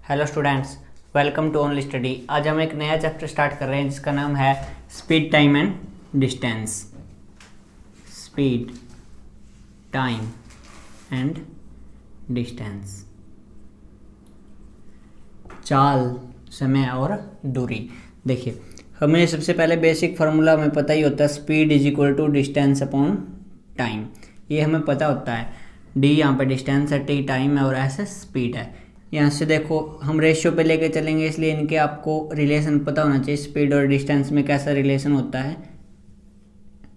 Hello students, welcome to only study. आज हम एक नया चैप्टर स्टार्ट कर रहे हैं जिसका नाम है speed, time and distance. Speed, time and distance, चाल, समय और दूरी। देखिए, हमें सबसे पहले बेसिक फार्मूला हमें पता ही होता है, speed is equal to distance upon time. ये हमें पता होता है। डी यहाँ पे डिस्टेंस है, टी टाइम है और एस स्पीड है। यहाँ से देखो हम रेशियो पे लेके चलेंगे, इसलिए इनके आपको रिलेशन पता होना चाहिए। स्पीड और डिस्टेंस में कैसा रिलेशन होता है?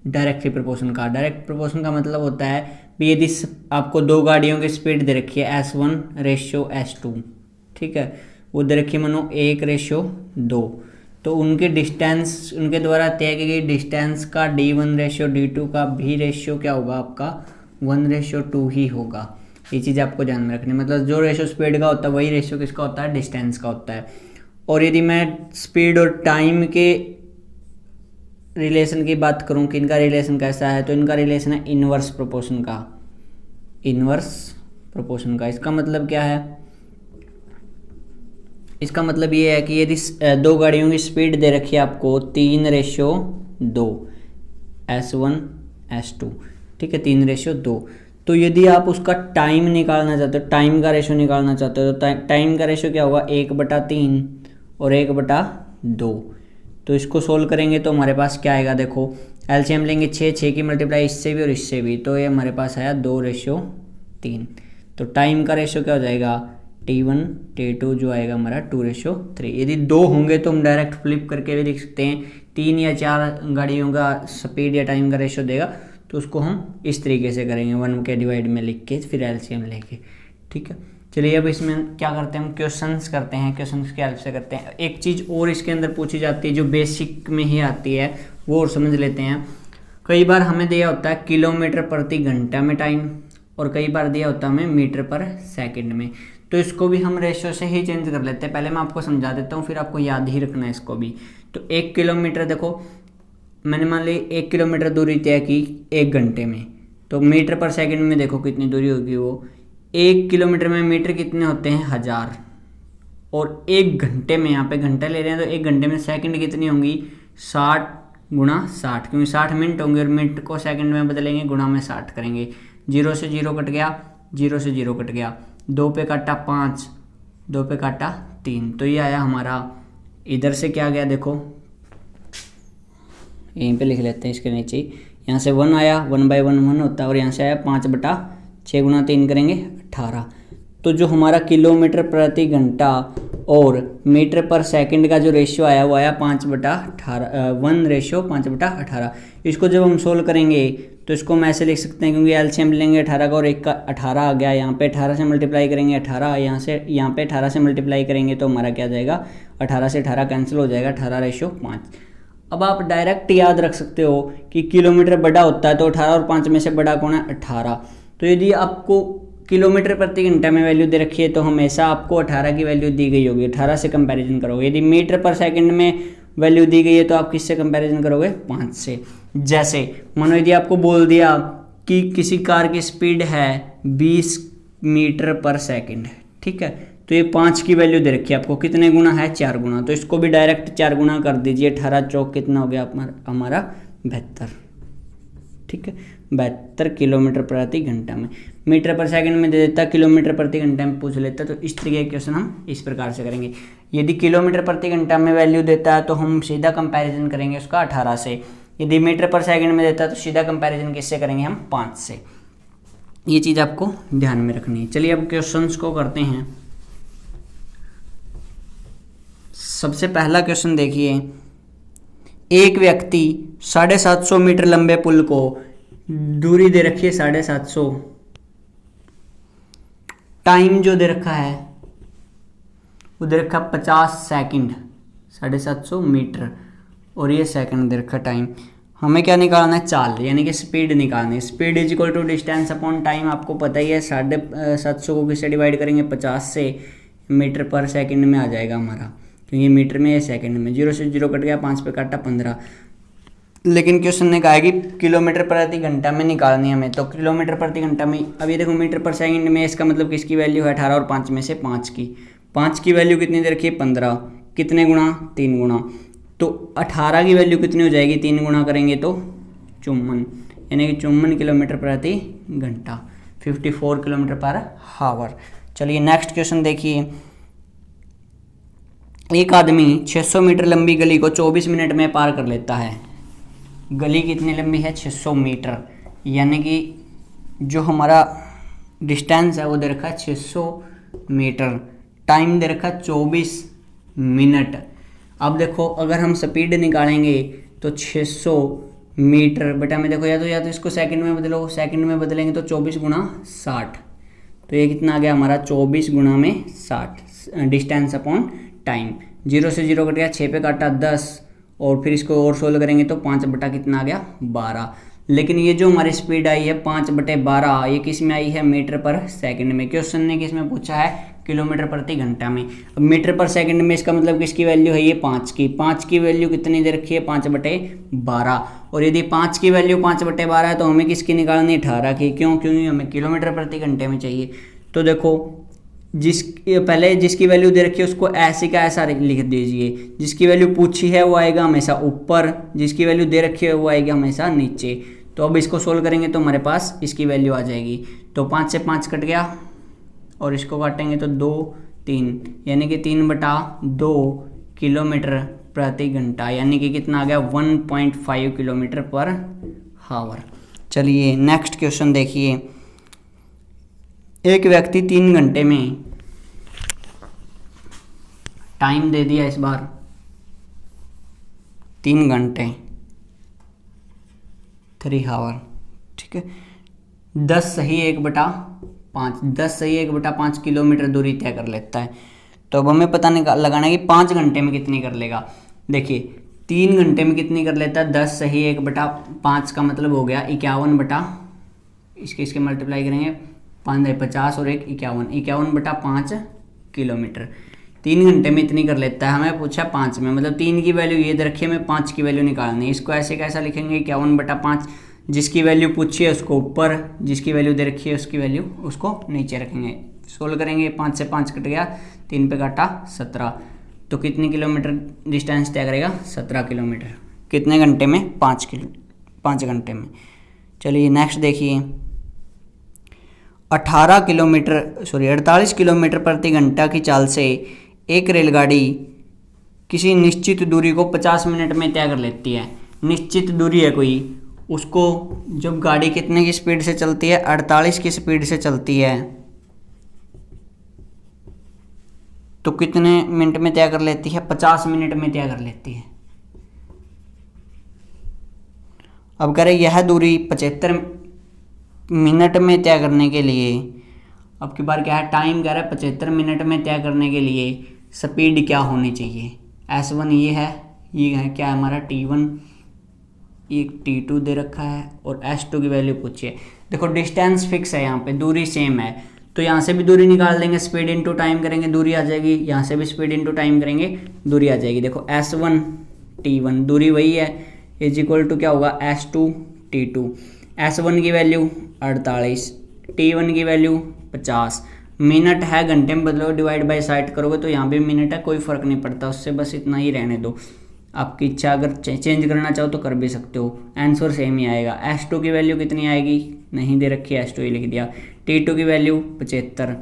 डायरेक्टली प्रोपोर्शन का। डायरेक्ट प्रोपोर्शन का मतलब होता है भी यदि आपको दो गाड़ियों की स्पीड दे रखी है S1:S2, ठीक है, वो दे रखी है मानो 1:2, तो उनके डिस्टेंस उनके द्वारा तय की गई डिस्टेंस का D1:D2 का भी रेशियो क्या होगा? आपका 1:2 ही होगा। ये चीज़ आपको ध्यान में रखनी, मतलब जो रेशियो स्पीड का होता है वही रेशियो किसका होता है? डिस्टेंस का होता है। और यदि मैं स्पीड और टाइम के रिलेशन की बात करूं कि इनका रिलेशन कैसा है, तो इनका रिलेशन है इनवर्स प्रोपोर्शन का। इनवर्स प्रोपोर्शन का इसका मतलब क्या है? इसका मतलब ये है कि यदि दो गाड़ियों की स्पीड दे रखी है आपको 3:2, S1:S2, ठीक है, 3:2, तो यदि आप उसका टाइम निकालना चाहते हो, टाइम का रेशो निकालना चाहते हो, तो टाइम का रेशो क्या होगा? 1/3 और 1/2। तो इसको सोल्व करेंगे तो हमारे पास क्या आएगा? देखो, एलसीएम लेंगे 6 की मल्टीप्लाई इससे भी और इससे भी, तो ये हमारे पास आया 2:3। तो टाइम का रेशो क्या हो जाएगा? T1 T2 जो आएगा हमारा 2:3। यदि 2 होंगे तो हम डायरेक्ट फ्लिप करके भी लिख सकते हैं। 3 या 4 गाड़ियों का स्पीड या टाइम का रेशो देगा तो उसको हम इस तरीके से करेंगे, 1 के डिवाइड में लिख के फिर एलसीएम लेके, ठीक है। चलिए अब इसमें क्या करते हैं, हम क्वेश्चंस करते हैं। क्वेश्चंस की हेल्प से करते हैं। एक चीज़ और इसके अंदर पूछी जाती है जो बेसिक में ही आती है, वो और समझ लेते हैं। कई बार हमें दिया होता है किलोमीटर प्रति घंटा में टाइम, और कई बार दिया होता है हमें मीटर पर सेकेंड में। तो इसको भी हम रेशियो से ही चेंज कर लेते हैं। पहले मैं आपको समझा देता हूँ, फिर आपको याद ही रखना है इसको भी। तो 1 किलोमीटर, देखो मैंने मान ली 1 किलोमीटर दूरी तय की 1 घंटे में, तो मीटर पर सेकंड में देखो कितनी दूरी होगी वो। 1 किलोमीटर में मीटर कितने होते हैं? 1000। और 1 घंटे में, यहाँ पे घंटा ले रहे हैं तो 1 घंटे में सेकंड कितनी होंगी? 60 गुणा 60, क्योंकि 60 मिनट होंगे और मिनट को सेकंड में बदलेंगे, गुणा में 60 करेंगे। 0 से 0 कट गया, 0 से 0 कट गया, 2 पे काटा 5, 2 पे काटा 3, तो ये आया हमारा। इधर से क्या गया? देखो यहीं पे लिख लेते हैं इसके नीचे। यहाँ से 1 आया, 1/1 1 होता है, और यहाँ से आया 5/6 गुणा 3 करेंगे 18। तो जो हमारा किलोमीटर प्रति घंटा और मीटर पर सेकंड का जो रेशियो आया वो आया 5/18, 1:5/18। इसको जब हम सोल्व करेंगे तो इसको हम ऐसे लिख सकते हैं, क्योंकि एलसीएम लेंगे 18 का और 1 का 18 आ गया। यहाँ पे 18 से मल्टीप्लाई करेंगे 18, यहाँ पे 18 से मल्टीप्लाई करेंगे तो हमारा क्या जाएगा? 18 से 18 कैंसिल हो जाएगा, 18:5। अब आप डायरेक्ट याद रख सकते हो कि किलोमीटर बड़ा होता है तो 18 और 5 में से बड़ा कौन है? 18। तो यदि आपको किलोमीटर प्रति घंटा में वैल्यू दे रखी है तो हमेशा आपको 18 की वैल्यू दी गई होगी, 18 से कंपैरिजन करोगे। यदि मीटर पर सेकंड में वैल्यू दी गई है तो आप किससे कंपैरिजन करोगे? 5 से। जैसे मानो यदि आपको बोल दिया कि किसी कार की स्पीड है 20 मीटर पर सेकेंड, ठीक है, तो ये 5 की वैल्यू दे रखी है आपको, कितने गुना है? 4 गुना। तो इसको भी डायरेक्ट 4 गुना कर दीजिए। 18 चौक कितना हो गया हमारा? 72, ठीक है, 72 किलोमीटर प्रति घंटा में। मीटर पर सेकंड में दे देता, किलोमीटर प्रति घंटा में पूछ लेता, तो इस तरीके के क्वेश्चन हम इस प्रकार से करेंगे। यदि किलोमीटर प्रति घंटा में वैल्यू देता है तो हम सीधा कंपैरिजन करेंगे उसका 18 से। यदि मीटर पर सेकंड में देता है तो सीधा कंपैरिजन किससे करेंगे? हम 5 से। ये चीज़ आपको ध्यान में रखनी है। चलिए अब क्वेश्चंस को करते हैं। सबसे पहला क्वेश्चन देखिए, एक व्यक्ति 750 मीटर लंबे पुल को दूरी दे रखी है 750, टाइम जो दे रखा है वो दे रखा 50 सेकंड, 750 मीटर, और ये सेकंड दे रखा टाइम। हमें क्या निकालना है? चाल, यानी कि स्पीड निकालनी है। Speed is equal to distance upon time, आपको पता ही है। 750 को किससे डिवाइड करेंगे? 50 से, मीटर पर सेकंड में आ जाएगा हमारा, क्योंकि मीटर में है, सेकंड में। 0 से 0 कट गया, 5 पे काटा 15। लेकिन क्वेश्चन ने कहा है कि किलोमीटर प्रति घंटा में निकालनी है हमें, तो किलोमीटर प्रति घंटा में, अब ये देखो मीटर पर सेकंड में, इसका मतलब किसकी वैल्यू है? 18 और 5 में से 5 की। 5 की वैल्यू कितनी दे रखी है 15, कितने गुणा 3 गुणा, तो 18 की वैल्यू कितनी हो जाएगी 3 गुणा करेंगे तो 54, यानी कि 54 किलोमीटर प्रति घंटा, 54 किलोमीटर पर हावर। चलिए नेक्स्ट क्वेश्चन देखिए, एक आदमी 600 मीटर लंबी गली को 24 मिनट में पार कर लेता है। गली कितनी लंबी है 600 मीटर, यानी कि जो हमारा डिस्टेंस है वो दे रखा है 600 मीटर, टाइम दे रखा है 24 मिनट। अब देखो अगर हम स्पीड निकालेंगे तो 600 मीटर बटा में देखो या तो इसको सेकंड में बदलो, सेकंड में बदलेंगे तो 24 गुणा 60, तो ये कितना आ गया हमारा 24 गुणा में 60 डिस्टेंस अपॉन टाइम। 0 से 0 कट गया, 6 पे काटा 10, और फिर इसको और सोल्व करेंगे तो 5 बटा कितना आ गया 12। लेकिन ये जो हमारी स्पीड आई है 5/12, ये किस में आई है मीटर पर सेकंड में। क्वेश्चन ने किस में पूछा है किलोमीटर प्रति घंटा में। अब मीटर पर सेकंड में इसका मतलब किसकी वैल्यू है ये 5 की, 5 की वैल्यू कितनी दे रखी है 5/12, और यदि 5 की वैल्यू 5/12 है तो हमें किसकी निकालनी 18 की, क्योंकि हमें किलोमीटर प्रति घंटे में चाहिए। तो देखो पहले जिसकी वैल्यू दे रखी है उसको ऐसे का ऐसा लिख दीजिए, जिसकी वैल्यू पूछी है वो आएगा हमेशा ऊपर, जिसकी वैल्यू दे रखी है वो आएगा हमेशा नीचे। तो अब इसको सोल्व करेंगे तो हमारे पास इसकी वैल्यू आ जाएगी, तो 5 से 5 कट गया और इसको काटेंगे तो 2 3, यानी कि 3/2 किलोमीटर प्रति घंटा, यानी कि कितना आ गया 1.5 किलोमीटर पर हावर। चलिए नेक्स्ट क्वेश्चन देखिए, एक व्यक्ति 3 घंटे में, टाइम दे दिया इस बार 3 घंटे 3 हावर, ठीक है, 10 सही 1/5, 10 सही 1/5 किलोमीटर दूरी तय कर लेता है। तो अब हमें पता लगाना है कि 5 घंटे में कितनी कर लेगा। देखिए 3 घंटे में कितनी कर लेता है, 10 सही 1/5 का मतलब हो गया 51 इसके मल्टीप्लाई करेंगे 5 50 और 1 51/5 किलोमीटर। 3 घंटे में इतनी कर लेता है, हमें पूछा 5 में, मतलब 3 की वैल्यू ये दे रखी है, हमें 5 की वैल्यू निकालनी है। इसको ऐसे कैसा लिखेंगे 51/5, जिसकी वैल्यू पूछी है उसको ऊपर, जिसकी वैल्यू दे रखी है उसकी वैल्यू उसको नीचे रखेंगे। सोल्व करेंगे, 5 से 5 कट गया, 3 पे काटा 17, तो कितनी किलोमीटर डिस्टेंस तय करेगा 17 किलोमीटर, कितने घंटे में 5 घंटे में। चलिए नेक्स्ट देखिए, 48 किलोमीटर प्रति घंटा की चाल से एक रेलगाड़ी किसी निश्चित दूरी को 50 मिनट में तय कर लेती है। निश्चित दूरी है कोई, उसको जब गाड़ी कितने की स्पीड से चलती है 48 की स्पीड से चलती है, तो कितने मिनट में तय कर लेती है 50 मिनट में तय कर लेती है। अब कह रहे यह दूरी 75 मिनट में तय करने के लिए, अब की बार क्या है टाइम कह रहा है 75 मिनट में तय करने के लिए स्पीड क्या होनी चाहिए। S1 ये है क्या है हमारा T1, एक T2 दे रखा है और S2 की वैल्यू पूछिए। देखो डिस्टेंस फिक्स है, यहाँ पे दूरी सेम है, तो यहाँ से भी दूरी निकाल देंगे, स्पीड इनटू टाइम करेंगे दूरी आ जाएगी, यहाँ से भी स्पीड इनटू टाइम करेंगे दूरी आ जाएगी। देखो S1 T1 दूरी वही है, इज इक्वल टू क्या होगा S2 T2। S1 की वैल्यू 48, T1 की वैल्यू 50, मिनट है घंटे में बदलो, डिवाइड बाय 60 करोगे तो यहाँ भी मिनट है, कोई फ़र्क नहीं पड़ता, उससे बस इतना ही रहने दो। आपकी इच्छा, अगर चेंज करना चाहो तो कर भी सकते हो, आंसर सेम ही आएगा। S2 की वैल्यू कितनी आएगी, नहीं दे रखी है, S2 ही लिख दिया। T2 की वैल्यू 75,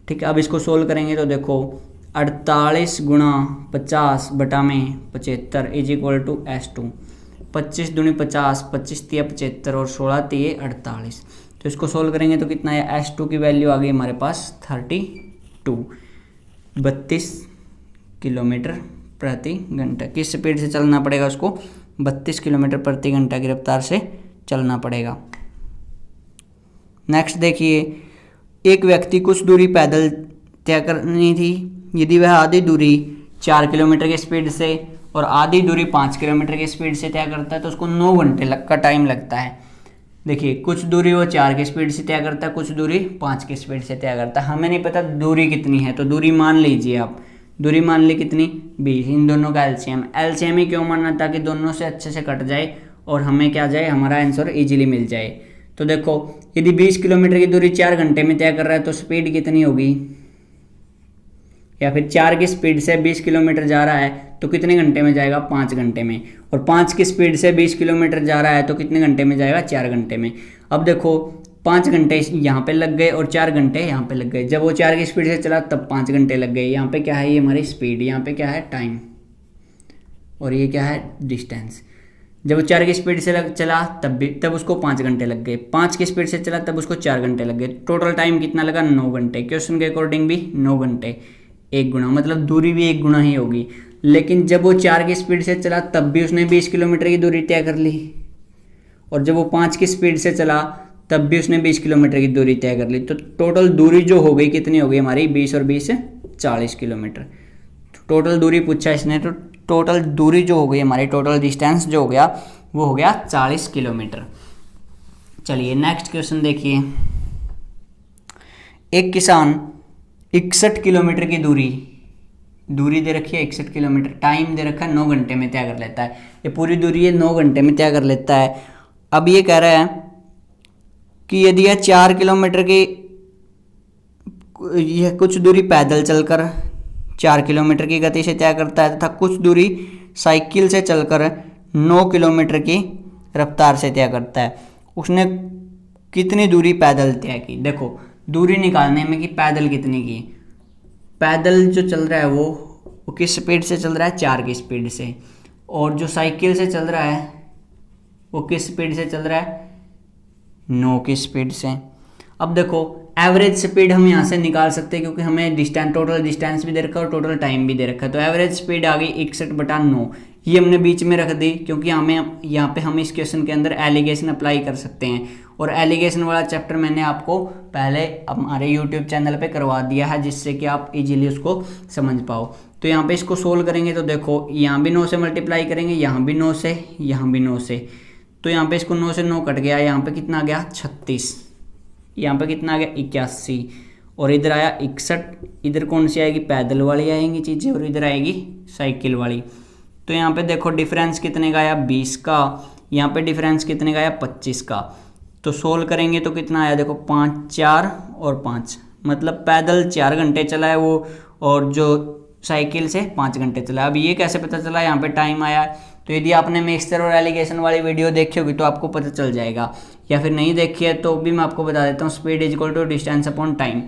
ठीक है। अब इसको सोल्व करेंगे तो देखो 48 गुणा 50 बटा में 75 इज इक्वल टू S2। 25 दूनी 50, 25 तिया 75 और 16 तिये 48, तो इसको सोल्व करेंगे तो कितना है S2 की वैल्यू आ गई हमारे पास 32 किलोमीटर प्रति घंटा। किस स्पीड से चलना पड़ेगा उसको, 32 किलोमीटर प्रति घंटा की रफ्तार से चलना पड़ेगा। नेक्स्ट देखिए, एक व्यक्ति कुछ दूरी पैदल तय करनी थी, यदि वह आधी दूरी 4 किलोमीटर की स्पीड से और आधी दूरी 5 किलोमीटर की स्पीड से तय करता है तो उसको 9 घंटे का टाइम लगता है। देखिए कुछ दूरी वो 4 की स्पीड से तय करता है, कुछ दूरी 5 की स्पीड से तय करता है। हमें नहीं पता दूरी कितनी है, तो दूरी मान लीजिए आप, दूरी मान ली कितनी 20, इन दोनों का एलसीएम ही क्यों मानना, ताकि दोनों से अच्छे से कट जाए और हमें क्या जाए, हमारा आंसर इजीली मिल जाए। तो देखो यदि 20 किलोमीटर की दूरी 4 घंटे में तय कर रहा है तो स्पीड कितनी होगी, या फिर 4 की स्पीड से 20 किलोमीटर जा रहा है तो कितने घंटे में जाएगा, 5 घंटे में। और 5 की स्पीड से 20 किलोमीटर जा रहा है तो कितने घंटे में जाएगा, 4 घंटे में। अब देखो 5 घंटे यहाँ पे लग गए और 4 घंटे यहाँ पे लग गए। जब वो 4 की स्पीड से चला तब 5 घंटे लग गए। यहाँ पे क्या है, ये हमारी स्पीड, यहाँ पे क्या है, टाइम, और ये क्या है, डिस्टेंस। जब वो 4 की स्पीड से चला तब उसको 5 घंटे लग गए। 5 की स्पीड से चला तब उसको 4 घंटे लग गए। टोटल टाइम कितना लगा, 9 घंटे। क्वेश्चन के अकॉर्डिंग भी 9 घंटे, 1 गुना, मतलब दूरी भी 1 गुना ही होगी। लेकिन जब वो 4 की स्पीड से चला तब भी उसने 20 किलोमीटर की दूरी तय कर ली, और जब वो 5 की स्पीड से चला तब भी उसने 20 किलोमीटर की दूरी तय कर ली। तो टोटल दूरी जो हो गई कितनी हो गई हमारी, 20 और 20 40 किलोमीटर। टोटल दूरी पूछा इसने, तो टोटल दूरी जो हो गई हमारी, टोटल डिस्टेंस जो हो गया वो हो गया 40 किलोमीटर। चलिए नेक्स्ट क्वेश्चन देखिए। एक किसान 61 किलोमीटर की दूरी दे रखी है 61 किलोमीटर, टाइम दे रखा है 9 घंटे में तय कर लेता है। ये पूरी दूरी है 9 घंटे में तय कर लेता है। अब ये कह रहा है कि यदि यह 4 किलोमीटर की, यह कुछ दूरी पैदल चलकर 4 किलोमीटर की गति से तय करता है तथा कुछ दूरी साइकिल से चलकर 9 किलोमीटर की रफ्तार से तय करता है, उसने कितनी दूरी पैदल तय की। देखो दूरी निकालने में कि पैदल कितनी की। पैदल जो चल रहा है वो किस स्पीड से चल रहा है, 4 की स्पीड से। और जो साइकिल से चल रहा है वो किस स्पीड से चल रहा है, 9 की स्पीड से। अब देखो एवरेज स्पीड हम यहाँ से निकाल सकते हैं क्योंकि हमें डिस्टेंस, टोटल डिस्टेंस भी दे रखा है और टोटल टाइम भी दे रखा है। तो एवरेज स्पीड आ गई 61/9। ये हमने बीच में रख दी क्योंकि यहाँ पे हम इस क्वेश्चन के अंदर एलिगेशन अप्लाई कर सकते हैं। और एलिगेशन वाला चैप्टर मैंने आपको पहले हमारे यूट्यूब चैनल पे करवा दिया है, जिससे कि आप इजीली उसको समझ पाओ। तो यहाँ पे इसको सोल्व करेंगे तो देखो यहाँ भी 9 से मल्टीप्लाई करेंगे, यहाँ भी 9 से, यहाँ भी 9 से। तो यहाँ पे इसको 9 से 9 कट गया, यहाँ पे कितना आ गया 36, यहाँ पे कितना आ गया 81, और इधर आया 61। इधर कौन सी आएगी, पैदल वाली आएंगी चीज़ें, और इधर आएगी साइकिल वाली। तो यहाँ पे देखो डिफरेंस कितने का आया, 20 का। यहाँ पे डिफरेंस कितने का आया, 25 का। तो सोल्व करेंगे तो कितना आया, देखो 5, 4 और 5, मतलब पैदल 4 घंटे चला है वो, और जो साइकिल से 5 घंटे चला। अब ये कैसे पता चला, यहाँ पे टाइम आया है। तो यदि आपने मिक्सचर और एलिगेशन वाली वीडियो देखी होगी तो आपको पता चल जाएगा, या फिर नहीं देखी है तो भी मैं आपको बता देता हूँ, speed is equal to distance upon time.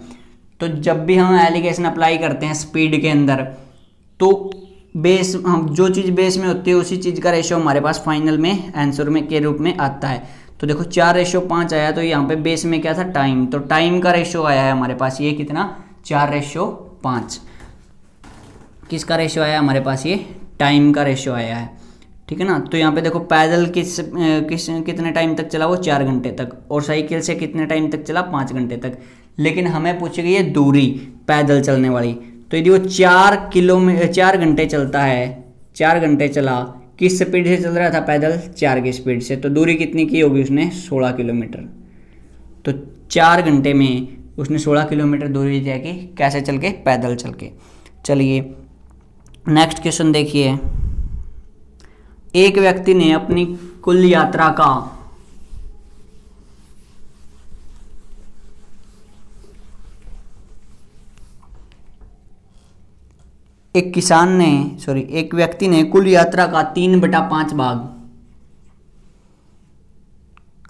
तो जब भी हम एलिगेशन अप्लाई करते हैं स्पीड के अंदर, तो बेस, हम जो चीज़ बेस में होती है उसी चीज़ का रेशियो हमारे पास फाइनल में आंसर में के रूप में आता है। तो देखो 4:5 आया, तो यहाँ पे बेस में क्या था, टाइम। तो टाइम का रेशियो आया है हमारे पास ये कितना, 4:5। किसका रेशियो आया हमारे पास, ये टाइम का रेशियो आया है, ठीक है ना। तो यहाँ पे देखो पैदल कितने टाइम तक चला, वो 4 घंटे तक, और साइकिल से कितने टाइम तक चला, 5 घंटे तक। लेकिन हमें पूछी गई है दूरी पैदल चलने वाली। तो यदि वो 4 घंटे चलता है, 4 घंटे चला, किस स्पीड से चल रहा था, पैदल 4 की स्पीड से, तो दूरी कितनी की होगी उसने, 16 किलोमीटर। तो 4 घंटे में उसने 16 किलोमीटर दूरी तय की, कैसे चल के, पैदल चल के। चलिए नेक्स्ट क्वेश्चन देखिए। एक व्यक्ति ने अपनी कुल यात्रा का एक व्यक्ति ने कुल यात्रा का 3/5 भाग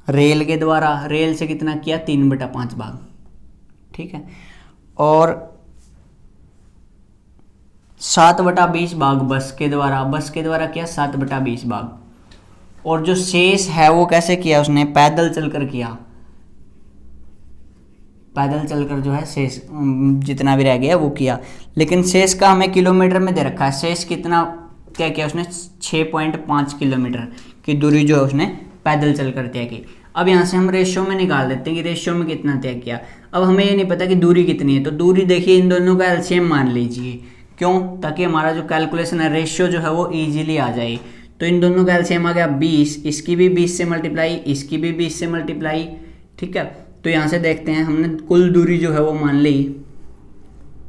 रेल के द्वारा, रेल से कितना किया, 3/5 भाग, ठीक है। और 7/20 भाग बस के द्वारा किया 7/20 भाग। और जो शेष है वो कैसे किया उसने, पैदल चलकर किया। पैदल चलकर जो है शेष जितना भी रह गया वो किया। लेकिन शेष का हमें किलोमीटर में दे रखा है, शेष कितना तय किया उसने, 6.5 किलोमीटर की दूरी जो है उसने पैदल चलकर तय की। अब यहाँ से हम रेशियो में निकाल देते हैं कि रेशियो में कितना तय किया। अब हमें ये नहीं पता कि दूरी कितनी है, तो दूरी देखिए इन दोनों का एलसीएम मान लीजिए, क्यों, ताकि हमारा जो कैलकुलेशन है, रेशियो जो है वो ईजिली आ जाए। तो इन दोनों का एलसीएम आ गया 20, इसकी भी 20 से मल्टीप्लाई, इसकी भी 20 से मल्टीप्लाई, ठीक है। तो यहाँ से देखते हैं, हमने कुल दूरी जो है वो मान ली,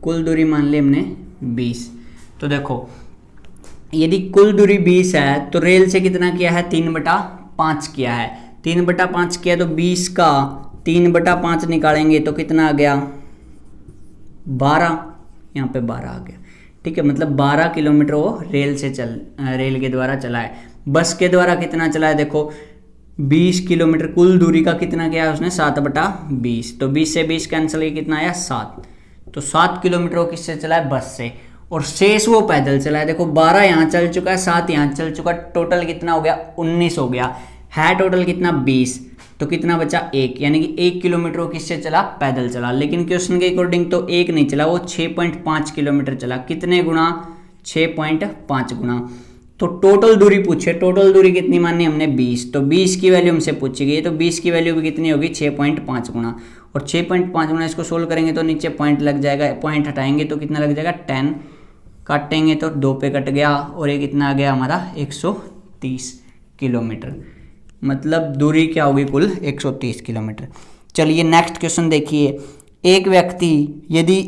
कुल दूरी मान ली हमने 20। तो देखो यदि कुल दूरी 20 है तो रेल से कितना किया है, 3/5 किया है। 3/5 किया तो 20 का 3/5 निकालेंगे तो कितना आ गया, 12, यहाँ पे 12 आ गया। ठीक है, मतलब 12 किलोमीटर वो रेल के द्वारा चला है। बस के द्वारा कितना चला है देखो, 20 किलोमीटर। कुल दूरी का कितना किया है उसने, 7/20। तो 20 से 20 कैंसिल, ये कितना आया 7। तो 7 किलोमीटर वो किससे चला है, बस से। और शेष वो पैदल चला है। देखो 12 यहाँ चल चुका है, 7 यहाँ चल चुका, टोटल कितना हो गया, 19 हो गया है। टोटल कितना, 20। तो कितना बचा, 1, यानी कि 1 किलोमीटर वो किससे चला, पैदल चला। लेकिन क्वेश्चन के अकॉर्डिंग तो 1 नहीं चला, वो 6.5 किलोमीटर चला। कितने गुना, 6.5 गुना। तो टोटल दूरी पूछे, टोटल दूरी कितनी मानी हमने, 20। तो 20 की वैल्यू हमसे पूछी गई है, तो 20 की वैल्यू भी कितनी होगी, 6.5 गुना। और 6.5 गुना इसको सोल्व करेंगे तो नीचे पॉइंट लग जाएगा, पॉइंट हटाएंगे तो कितना लग जाएगा, 10। काटेंगे तो 2 पे कट गया, और ये कितना आ गया हमारा, 130 किलोमीटर। मतलब दूरी क्या होगी, कुल 130 किलोमीटर। चलिए नेक्स्ट क्वेश्चन देखिए। एक व्यक्ति यदि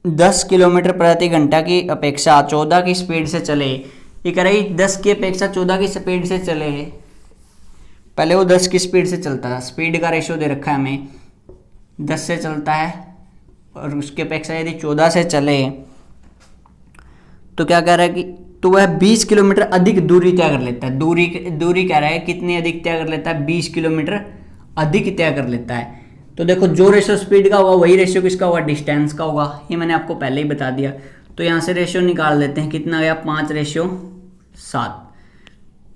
10 किलोमीटर प्रति घंटा की अपेक्षा 14 की स्पीड से चले, ये कह रही 10 की अपेक्षा 14 की स्पीड से चले। पहले वो 10 की स्पीड से चलता था, स्पीड का रेशियो दे रखा है हमें, 10 से चलता है, और उसकी अपेक्षा यदि 14 से चले तो क्या कह रहा है कि तो वह 20 किलोमीटर अधिक दूरी तय कर लेता है। दूरी कह रहा है कितनी अधिक तय कर लेता है, 20 किलोमीटर अधिक तय कर लेता है। तो देखो जो रेशियो स्पीड का होगा वही रेशियो किसका होगा, डिस्टेंस का होगा। ये मैंने आपको पहले ही बता दिया। तो यहाँ से रेशियो निकाल लेते हैं, कितना गया, 5:7।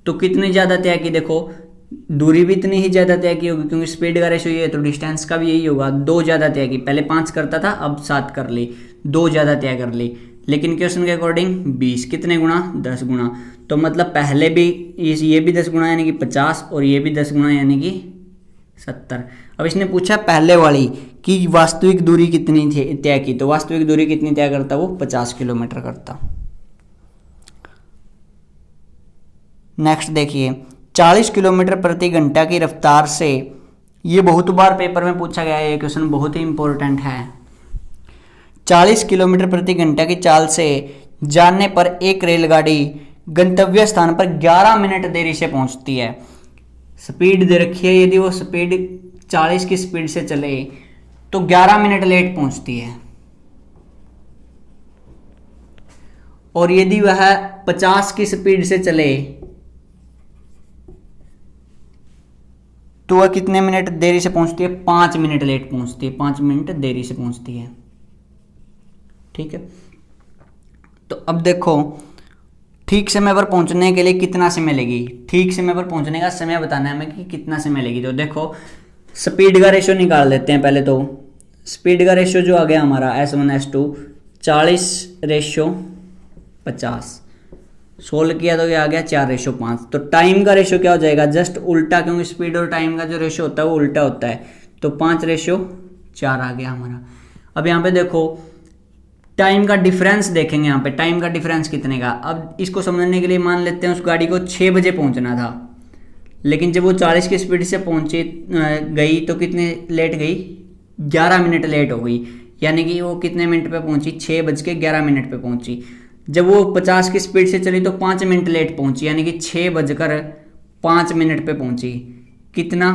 तो कितनी ज़्यादा तय की, देखो दूरी भी इतनी ही ज़्यादा तय की होगी, क्योंकि स्पीड का रेशियो ये है, तो डिस्टेंस का भी यही होगा। 2 ज़्यादा तय की, पहले 5 करता था, अब 7 कर ली, 2 ज़्यादा तय कर ली। लेकिन क्वेश्चन के अकॉर्डिंग 20 कितने गुना, 10 गुना। तो मतलब पहले भी ये भी 10 गुना यानी कि 50, और ये भी 10 गुना यानी कि 70। अब इसने पूछा पहले वाली कि वास्तविक दूरी कितनी थी तय की, तो वास्तविक दूरी कितनी तय करता, वो 50 किलोमीटर करता। नेक्स्ट देखिए, 40 किलोमीटर प्रति घंटा की रफ्तार से, ये बहुत बार पेपर में पूछा गया है, ये क्वेश्चन बहुत ही इंपॉर्टेंट है। 40 किलोमीटर प्रति घंटा की चाल से जाने पर एक रेलगाड़ी गंतव्य स्थान पर 11 मिनट देरी से पहुंचती है। स्पीड दे रखी है, यदि वो स्पीड 40 की स्पीड से चले तो 11 मिनट लेट पहुंचती है। और यदि वह 50 की स्पीड से चले तो वह कितने मिनट देरी से पहुंचती है, 5 मिनट लेट पहुंचती है, 5 मिनट देरी से पहुंचती है। ठीक है, तो अब देखो ठीक समय पर पहुंचने के लिए कितना समय लेगी, ठीक समय पर पहुंचने का समय बताना है हमें कि कितना समय लेगी। तो देखो स्पीड का रेशियो निकाल लेते हैं पहले। तो स्पीड का रेशियो जो आ गया हमारा S1 S2 40:50, सोल्व किया तो ये आ गया 4:5। तो टाइम का रेशियो क्या हो जाएगा, जस्ट उल्टा, क्योंकि स्पीड और टाइम का जो रेशियो होता है वो उल्टा होता है। तो 5:4 आ गया हमारा। अब यहाँ पे देखो टाइम का डिफरेंस देखेंगे, यहाँ पे टाइम का डिफरेंस कितने का। अब इसको समझने के लिए मान लेते हैं उस गाड़ी को 6 बजे पहुंचना था, लेकिन जब वो 40 की स्पीड से पहुंची गई तो कितने लेट गई, 11 मिनट लेट हो गई। यानी कि वो कितने मिनट पे पहुंची, 6:11 पे पहुंची। जब वो 50 की स्पीड से चली तो 5 मिनट लेट पहुंची, यानी कि 6:05 पे पहुंची। कितना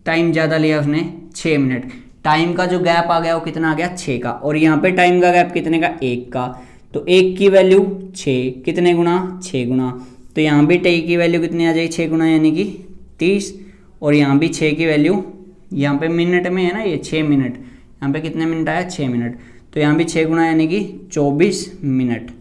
टाइम ज़्यादा लिया उसने, 6 मिनट। टाइम का जो गैप आ गया वो कितना आ गया, 6 का। और यहाँ पे टाइम का गैप कितने का, 1 का। तो 1 की वैल्यू 6, कितने गुना, 6 गुना। तो यहाँ भी टी की वैल्यू कितनी आ जाएगी, 6 गुना यानी कि 30। और यहाँ भी 6 की वैल्यू, यहाँ पे मिनट में है ना ये 6 मिनट, यहाँ पे कितने मिनट आया, 6 मिनट। तो यहाँ भी 6 गुना यानी कि 24 मिनट।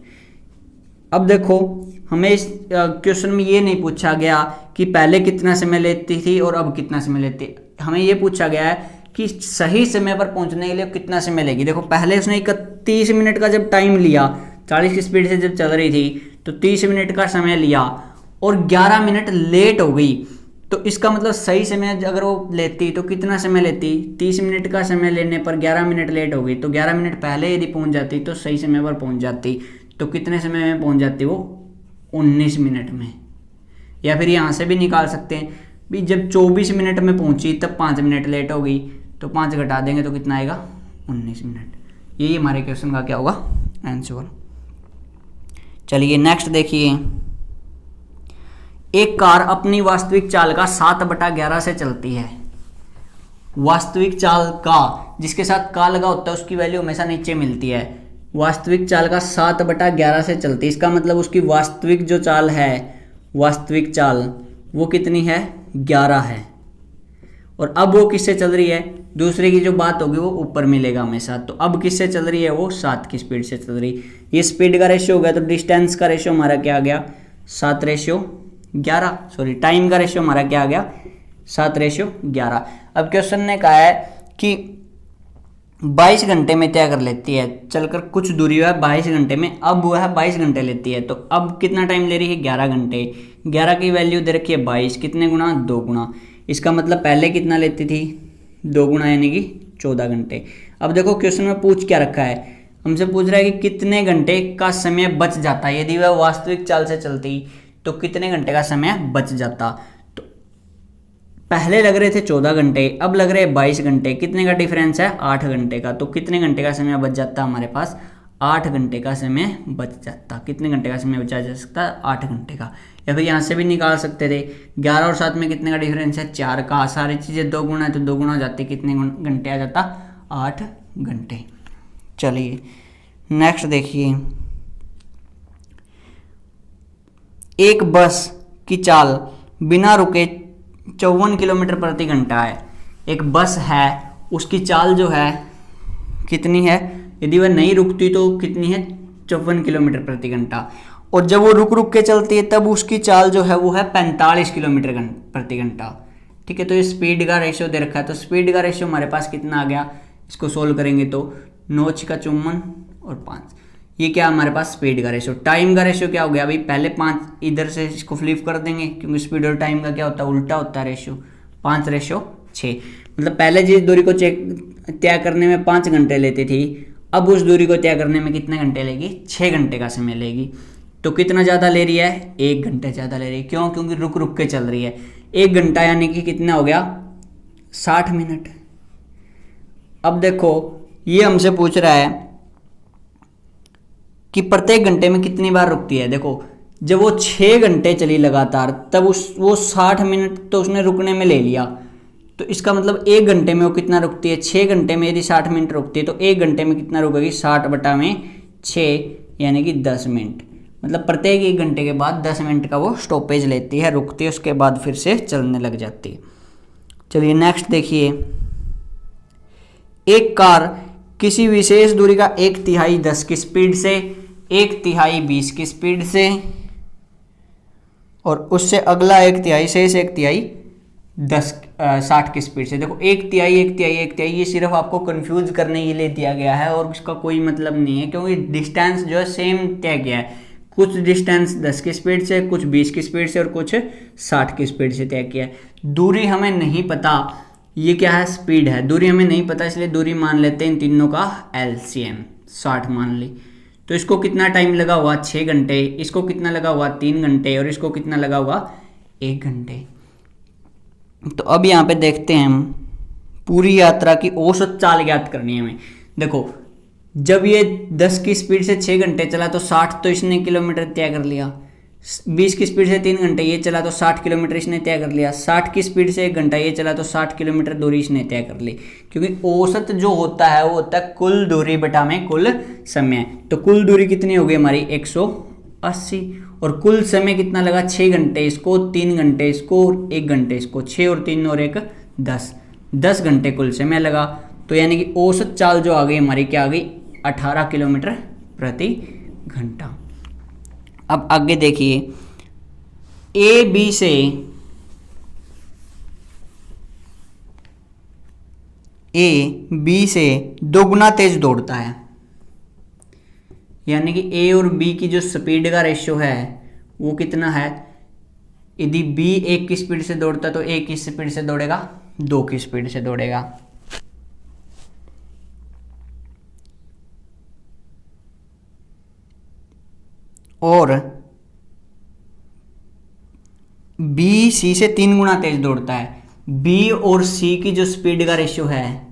अब देखो हमें इस क्वेश्चन में ये नहीं पूछा गया कि पहले कितना समय लेती थी और अब कितना समय लेती, हमें ये पूछा गया है कि सही समय पर पहुंचने के लिए कितना समय लेगी। देखो पहले उसने 31 मिनट का जब टाइम लिया, 40 की स्पीड से जब चल रही थी तो 30 मिनट का समय लिया और 11 मिनट लेट हो गई। तो इसका मतलब सही समय अगर वो लेती तो कितना समय लेती, 30 मिनट का समय लेने पर 11 मिनट लेट हो गई। तो 11 मिनट पहले यदि पहुंच जाती तो सही समय पर पहुंच जाती। तो कितने समय में पहुंच जाती वो, 19 मिनट में। या फिर यहाँ से भी निकाल सकते हैं भी, जब 24 मिनट में पहुंची तब 5 मिनट लेट हो गई, तो 5 घटा देंगे तो कितना आएगा, 19 मिनट। यही हमारे क्वेश्चन का क्या होगा, आंसर। चलिए नेक्स्ट देखिए, एक कार अपनी वास्तविक चाल का 7/11 से चलती है। वास्तविक चाल का, जिसके साथ का लगा होता है उसकी वैल्यू हमेशा नीचे मिलती है। वास्तविक चाल का 7/11 से चलती है। इसका मतलब उसकी वास्तविक जो चाल है, वास्तविक चाल वो कितनी है, 11 है। और अब वो किससे चल रही है, दूसरे की जो बात होगी वो ऊपर मिलेगा हमेशा। तो अब किससे चल रही है, वो 7 की स्पीड से चल रही। ये स्पीड का रेशियो हो गया, तो डिस्टेंस का रेशियो हमारा क्या आ गया, 7/11। सॉरी, टाइम का रेशियो हमारा क्या आ गया, 7/11। अब क्वेश्चन ने कहा है कि 22 घंटे में तय कर लेती है, चलकर कुछ दूरी है 22 घंटे में, अब वो है 22 घंटे लेती है। तो अब कितना टाइम ले रही है, 11 घंटे। 11 की वैल्यू दे रखी है 22, कितने गुना, 2 गुना। इसका मतलब पहले कितना लेती थी, 2 गुना, यानी कि 14 घंटे। अब देखो क्वेश्चन में पूछ क्या रखा है, हमसे पूछ रहा है कि कितने घंटे का समय बच जाता है यदि वह वास्तविक चाल से चलती, तो कितने घंटे का समय बच जाता। तो पहले लग रहे थे 14 घंटे, अब लग रहे हैं 22 घंटे। कितने का डिफरेंस है, 8 घंटे का। तो कितने घंटे का समय बच जाता हमारे पास, 8 घंटे का समय बच जाता। कितने घंटे का समय बचा जा सकता है, 8 घंटे का। या फिर यहाँ से भी निकाल सकते थे, 11 और 7 में कितने का डिफरेंस है, 4 का। सारी चीज़ें 2 गुना है तो 2 गुना हो जाती, कितने घंटे आ जाता, 8 घंटे। चलिए नेक्स्ट देखिए, एक बस की चाल बिना रुके 54 किलोमीटर प्रति घंटा है। एक बस है, उसकी चाल जो है कितनी है, यदि वह नहीं रुकती तो कितनी है, 54 किलोमीटर प्रति घंटा। और जब वो रुक रुक के चलती है तब उसकी चाल जो है वो है 45 किलोमीटर प्रति घंटा। ठीक है, तो ये स्पीड का रेशियो दे रखा है। तो स्पीड का रेशियो हमारे पास कितना आ गया, इसको सोल्व करेंगे तो 9 का 54 और 5, ये क्या हमारे पास स्पीड का रेशियो। टाइम का रेशियो क्या हो गया, अभी पहले 5 इधर से इसको फ्लिप कर देंगे, क्योंकि स्पीड और टाइम का क्या होता है, उल्टा होता है रेशियो, 5/6। मतलब पहले जिस दूरी को तय करने में 5 घंटे लेती थी, अब उस दूरी को तय करने में कितने घंटे लेगी, 6 घंटे का समय लेगी। तो कितना ज़्यादा ले रही है, 1 घंटे ज़्यादा ले रही है। क्यों, क्योंकि रुक रुक के चल रही है। 1 घंटा यानी कि कितना हो गया, 60 मिनट। अब देखो ये हमसे पूछ रहा है कि प्रत्येक घंटे में कितनी बार रुकती है। देखो जब वो 6 घंटे चली लगातार, तब वो 60 मिनट तो उसने रुकने में ले लिया। तो इसका मतलब 1 घंटे में वो कितना रुकती है, 6 घंटे में यदि 60 मिनट रुकती है तो 1 घंटे में कितना रुकेगी, 60/6 यानी कि 10 मिनट। मतलब प्रत्येक 1 घंटे के बाद 10 मिनट का वो स्टॉपेज लेती है, रुकती है, उसके बाद फिर से चलने लग जाती है। चलिए नेक्स्ट देखिए, एक कार किसी विशेष दूरी का 1/3 10 की स्पीड से, 1/3 20 की स्पीड से, और उससे अगला 1/3 शेष 1/3 60 की स्पीड से। देखो 1/3 ये सिर्फ आपको कंफ्यूज करने के लिए दिया गया है और इसका कोई मतलब नहीं है, क्योंकि डिस्टेंस जो है सेम तय किया है। कुछ डिस्टेंस 10 की स्पीड से, कुछ 20 की स्पीड से और कुछ 60 की स्पीड से तय किया है। दूरी हमें नहीं पता, ये क्या है, स्पीड है। दूरी हमें नहीं पता, इसलिए दूरी मान लेते हैं इन तीनों का LCM 60 मान ली। तो इसको कितना टाइम लगा हुआ, 6 घंटे, इसको कितना लगा हुआ, 3 घंटे, और इसको कितना लगा हुआ, 1 घंटे। तो अब यहाँ पे देखते हैं हम, पूरी यात्रा की औसत चाल ज्ञात करनी है हमें। देखो जब ये 10 की स्पीड से 6 घंटे चला तो 60 तो इसने किलोमीटर तय कर लिया। 20 की स्पीड से 3 घंटे ये चला तो 60 किलोमीटर इसने तय कर लिया। 60 की स्पीड से 1 घंटा ये चला तो 60 किलोमीटर दूरी इसने तय कर ली। क्योंकि औसत जो होता है वो होता है कुल दूरी बटा में कुल समय। तो कुल दूरी कितनी होगी हमारी, 180, और कुल समय कितना लगा, 6 घंटे इसको, 3 घंटे इसको, 1 घंटे इसको, 6 और 3 और 1 10 घंटे कुल समय लगा। तो यानी कि औसत चाल जो आ गई हमारी, क्या आ गई, 18 किलोमीटर प्रति घंटा। अब आगे देखिए, AB से 2 गुना तेज दौड़ता है। यानी कि A और B की जो स्पीड का रेशियो है वो कितना है, यदि B 1 की स्पीड से दौड़ता है तो A की स्पीड से दौड़ेगा, 2 की स्पीड से दौड़ेगा। और B C से 3 गुना तेज दौड़ता है। B और C की जो स्पीड का रेशियो है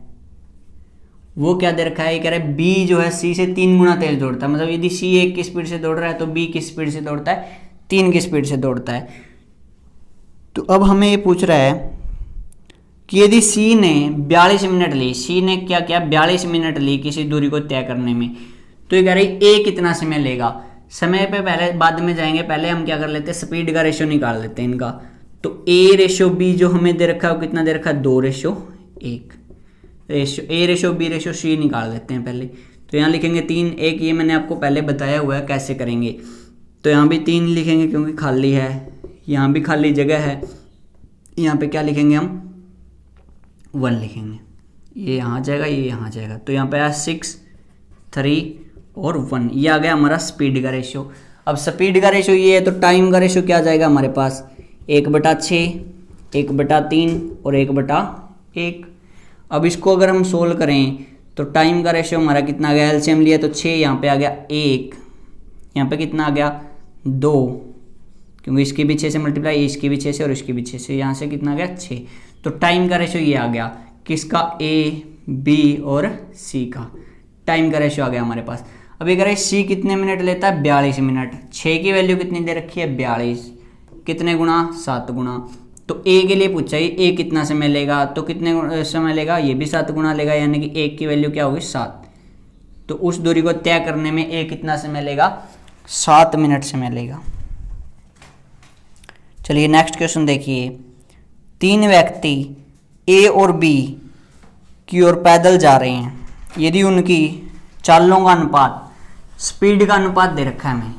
वो क्या दे रखा है, ये कह रहा है B जो है C से 3 गुना तेज दौड़ता है। मतलब यदि C 1 की स्पीड से दौड़ रहा है तो B की स्पीड से दौड़ता है, 3 की स्पीड से दौड़ता है। तो अब हमें ये पूछ रहा है कि यदि C ने 42 मिनट ली, C ने क्या किया, 42 मिनट ली किसी दूरी को तय करने में, तो ये कह रही ए कितना समय लेगा। समय पे पहले बाद में जाएंगे, पहले हम क्या कर लेते हैं, स्पीड का रेशियो निकाल लेते हैं इनका। तो ए रेशियो बी जो हमें दे रखा है वो कितना दे रखा है, 2:1। Ratio A ratio B ratio C निकाल लेते हैं पहले। तो यहाँ लिखेंगे 3:1, ये मैंने आपको पहले बताया हुआ है कैसे करेंगे। तो यहाँ भी 3 लिखेंगे क्योंकि खाली है, यहाँ भी खाली जगह है, यहाँ पे क्या लिखेंगे हम, 1 लिखेंगे। ये यहाँ जाएगा, ये यहाँ जाएगा, तो यहाँ पे आया 6, 3 और 1। ये आ गया हमारा स्पीड का रेशियो। अब स्पीड का रेशियो ये है तो टाइम का रेशियो क्या जाएगा हमारे पास, 1/6, 1/3 और 1/1। अब इसको अगर हम सोल्व करें तो टाइम का रेशियो हमारा कितना आ गया, एलसीएम लिया तो 6, यहाँ पे आ गया 1, यहाँ पे कितना आ गया 2, क्योंकि इसकी भी 6 से मल्टीप्लाई, इसकी भी 6 से और इसकी भी 6 से, यहाँ से कितना आ गया 6। तो टाइम का रेशियो ये आ गया किसका, ए, बी और सी का टाइम का रेशियो आ गया हमारे पास। अब ये कह रहे सी कितने मिनट लेता है, 42 मिनट। 6 की वैल्यू कितनी दे रखी है, 42, कितने गुना, 7 गुना। तो ए के लिए पूछा है ए कितना समय लेगा, तो कितने समय लेगा, ये भी 7 गुना लेगा, यानी कि ए की वैल्यू क्या होगी, 7। तो उस दूरी को तय करने में ए कितना समय लेगा, 7 मिनट समय लेगा। चलिए नेक्स्ट क्वेश्चन देखिए। 3 व्यक्ति ए और बी की ओर पैदल जा रहे हैं, यदि उनकी चालों का अनुपात, स्पीड का अनुपात दे रखा है हमें।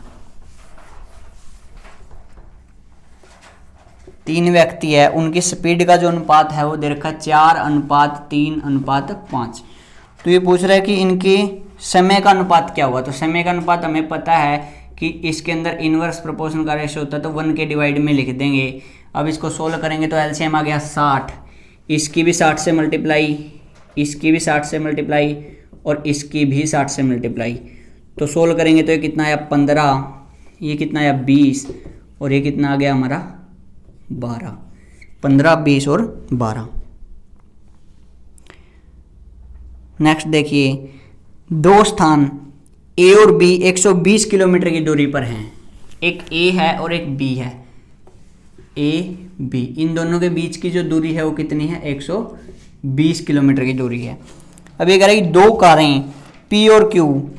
3 व्यक्ति है, उनकी स्पीड का जो अनुपात है वो दे रखा है 4:3:5। तो ये पूछ रहा है कि इनके समय का अनुपात क्या हुआ। तो समय का अनुपात हमें पता है कि इसके अंदर इनवर्स प्रोपोर्शन का रेशियो होता है, तो 1 के डिवाइड में लिख देंगे। अब इसको सोल्व करेंगे तो एलसीएम आ गया 60, इसकी भी 60 से मल्टीप्लाई, इसकी भी 60 से मल्टीप्लाई और इसकी भी 60 से मल्टीप्लाई। तो सोल्व करेंगे तो ये कितना आया 15, ये कितना आया 20 और ये कितना आ गया हमारा 12। 15, 20 और 12। नेक्स्ट देखिए, 2 स्थान ए और बी 120 किलोमीटर की दूरी पर हैं। एक ए है और एक बी है, ए बी, इन दोनों के बीच की जो दूरी है वो कितनी है, 120 किलोमीटर की दूरी है। अब ये कह रहा है कि 2 कारें पी और क्यू,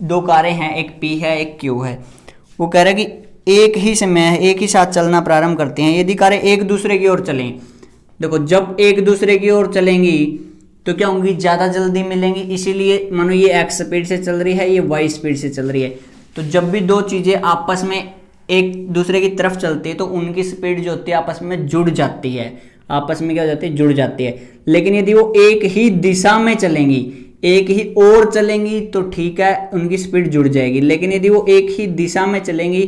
2 कारें हैं, एक पी है एक क्यू है। वो कह रहा है कि एक ही समय एक ही साथ चलना प्रारंभ करते हैं, यदि कारें एक दूसरे की ओर चलें। देखो जब एक दूसरे की ओर चलेंगी तो क्या होंगी, ज़्यादा जल्दी मिलेंगी। इसीलिए मानो ये एक्स स्पीड से चल रही है, ये वाई स्पीड से चल रही है। तो जब भी 2 चीज़ें आपस में एक दूसरे की तरफ चलती है तो उनकी स्पीड जो होती है आपस में जुड़ जाती है, आपस में क्या हो जाती है, जुड़ जाती है। लेकिन यदि वो एक ही दिशा में चलेंगी, एक ही ओर चलेंगी तो ठीक है, उनकी स्पीड जुड़ जाएगी। लेकिन यदि वो एक ही दिशा में चलेंगी,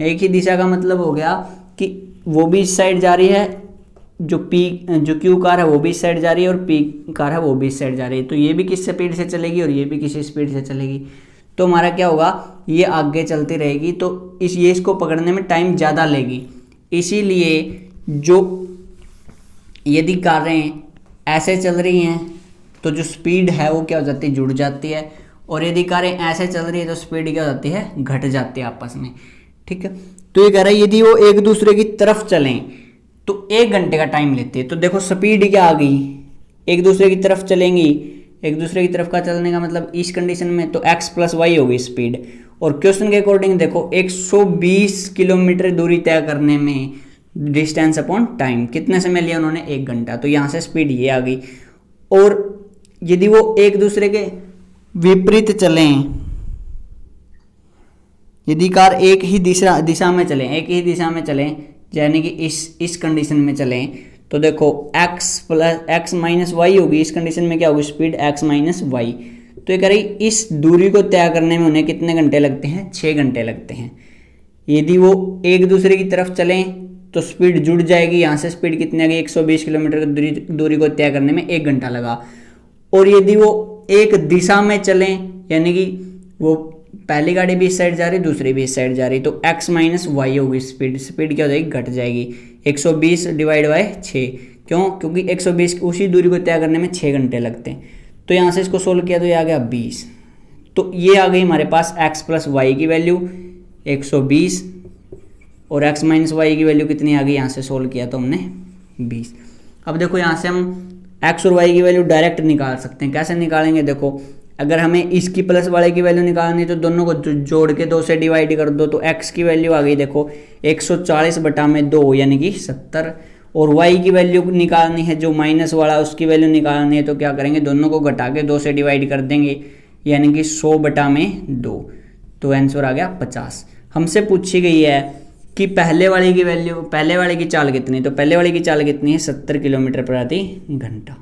एक ही दिशा का मतलब हो गया कि वो भी इस साइड जा रही है, जो क्यू कार है वो भी इस साइड जा रही है और पी कार है वो भी इस साइड जा रही है, तो ये भी किस स्पीड से चलेगी और ये भी किसी स्पीड से चलेगी। तो हमारा क्या होगा, ये आगे चलती रहेगी, तो इसको पकड़ने में टाइम ज़्यादा लेगी। इसीलिए जो यदि कारें ऐसे चल रही हैं तो जो स्पीड है वो क्या हो जाती है, जुड़ जाती है, और यदि कारें ऐसे चल रही है तो स्पीड क्या हो जाती है, घट जाती है आपस में। ठीक है, तो ये कह रहा है यदि वो एक दूसरे की तरफ चलें तो 1 घंटे का टाइम लेते हैं। तो देखो स्पीड क्या आ गई, एक दूसरे की तरफ चलेंगी, एक दूसरे की तरफ का चलने का मतलब इस कंडीशन में तो x + y होगी स्पीड। और क्वेश्चन के अकॉर्डिंग देखो 120 किलोमीटर दूरी तय करने में डिस्टेंस अपॉन टाइम कितने समय लिया उन्होंने, 1 घंटा। तो यहाँ से स्पीड ये आ गई। और यदि वो एक दूसरे के विपरीत चलें, यदि कार एक ही दिशा में चलें, एक ही दिशा में चलें, यानी कि इस कंडीशन में चलें, तो देखो x - y होगी। इस कंडीशन में क्या होगी, स्पीड x - y। तो ये कह रही इस दूरी को तय करने में उन्हें कितने घंटे लगते हैं, 6 घंटे लगते हैं। यदि वो एक दूसरे की तरफ चलें तो स्पीड जुड़ जाएगी, यहाँ से स्पीड कितनी आ गई, 120 किलोमीटर की दूरी को तय करने में 1 घंटा लगा। और यदि वो एक दिशा में चलें, यानी कि वो पहली गाड़ी भी इस साइड जा रही, दूसरी भी इस साइड जा रही, तो x - y होगी स्पीड। स्पीड क्या हो जाएगी, घट जाएगी। 120 / 6, क्यों, क्योंकि 120 उसी दूरी को तय करने में 6 घंटे लगते हैं। तो यहाँ से इसको सोल्व किया तो ये आ गया 20। तो ये आ गई हमारे पास x + y की वैल्यू 120 और x - y की वैल्यू कितनी आ गई, यहाँ से सोल्व किया तो हमने 20। अब देखो यहाँ से हम x और y की वैल्यू डायरेक्ट निकाल सकते हैं। कैसे निकालेंगे, देखो अगर हमें इसकी प्लस वाले की वैल्यू निकालनी है तो दोनों को जोड़ के 2 से डिवाइड कर दो, तो x की वैल्यू आ गई देखो 140/2 यानी कि 70। और y की वैल्यू निकालनी है, जो माइनस वाला उसकी वैल्यू निकालनी है, तो क्या करेंगे, दोनों को घटा के 2 से डिवाइड कर देंगे यानी कि 100/2, तो आंसर आ गया 50। हमसे पूछी गई है कि पहले वाले की चाल कितनी, तो पहले वाले की चाल कितनी है 70 किलोमीटर प्रति घंटा।